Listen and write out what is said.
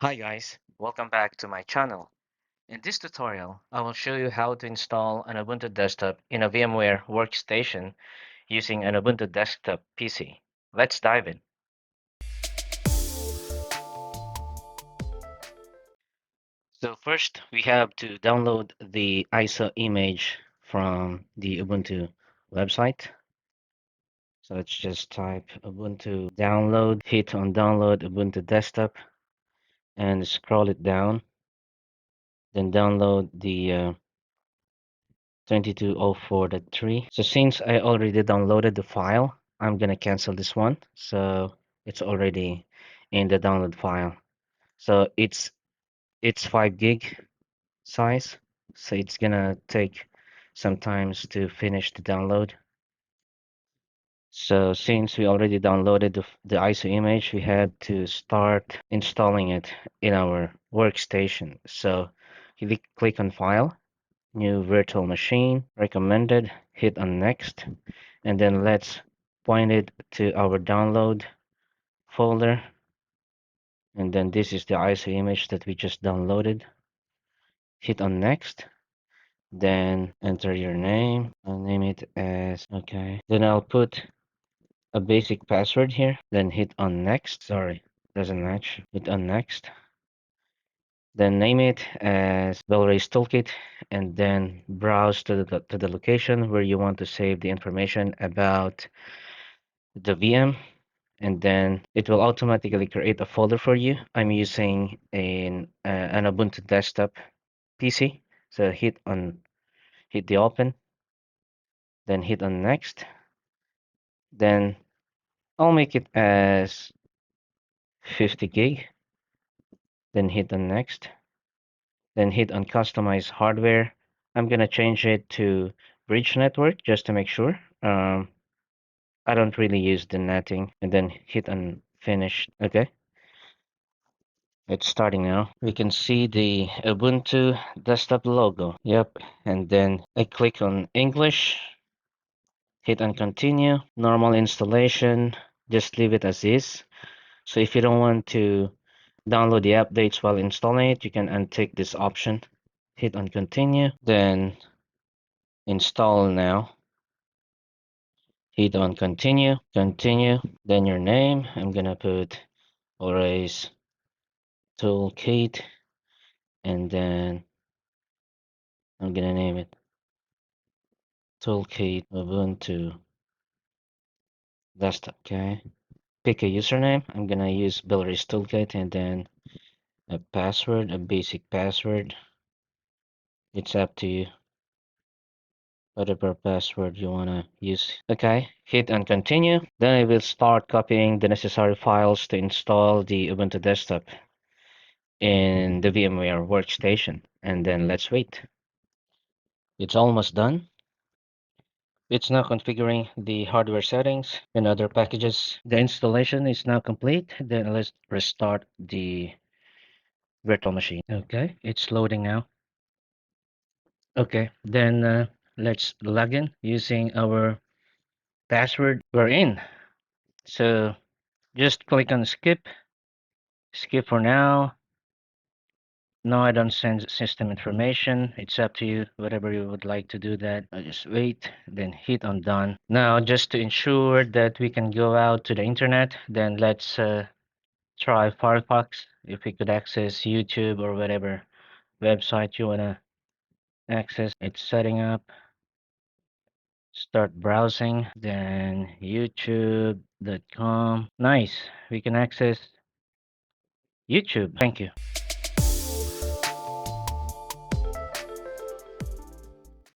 Hi guys, welcome back to my channel. In this tutorial, I will show you how to install an Ubuntu desktop in a VMware Workstation using an Ubuntu Desktop PC. Let's dive in. So first, we have to download the ISO image from the Ubuntu website. So let's just type Ubuntu download, hit on download Ubuntu desktop and scroll it down. Then download the 2204.3. So since I already downloaded the file, I'm gonna cancel this one. So it's already in the download file. So it's 5 gig size. So it's gonna take some times to finish the download. So since we already downloaded the ISO image, we had to start installing it in our workstation. So click on File, New Virtual Machine, Recommended, hit on Next, and then let's point it to our download folder. And then this is the ISO image that we just downloaded. Hit on Next, then enter your name. I'll name it as, okay. Then I'll put a basic password here, then hit on Next. Sorry, doesn't match. Hit on Next. Then name it as Belray's Toolkit, and then browse to the location where you want to save the information about the VM, and then it will automatically create a folder for you. I'm using an Ubuntu Desktop PC, so hit the open, then hit on Next. Then I'll make it as 50 gig, then hit on Next. Then hit on customize hardware. I'm gonna change it to bridge network just to make sure. I don't really use the netting, and then hit on finish. Okay, it's starting now. We can see the Ubuntu desktop logo. Yep, and then I click on English, hit on continue. Normal installation, just leave it as is. So if you don't want to download the updates while installing it, you can untick this option. Hit on continue, then install now. Hit on continue, then your name. I'm gonna put Horace Toolkit, and then I'm gonna name it Toolkit Ubuntu Desktop. Okay. Pick a username. I'm gonna use Billry's Toolkit, and then a password, a basic password. It's up to you. Whatever password you wanna use. Okay, hit on continue. Then I will start copying the necessary files to install the Ubuntu desktop in the VMware Workstation, and then let's wait. It's almost done. It's now configuring the hardware settings and other packages. The installation is now complete. Then let's restart the virtual machine. Okay, it's loading now. Okay, then let's log in using our password. We're in. So just click on skip. Skip for now. No, I don't send system information. It's up to you, whatever you would like to do that. I just wait, then hit on done. Now, just to ensure that we can go out to the internet, then let's try Firefox. If we could access YouTube or whatever website you want to access. It's setting up. Start browsing, then youtube.com. Nice, we can access YouTube. Thank you.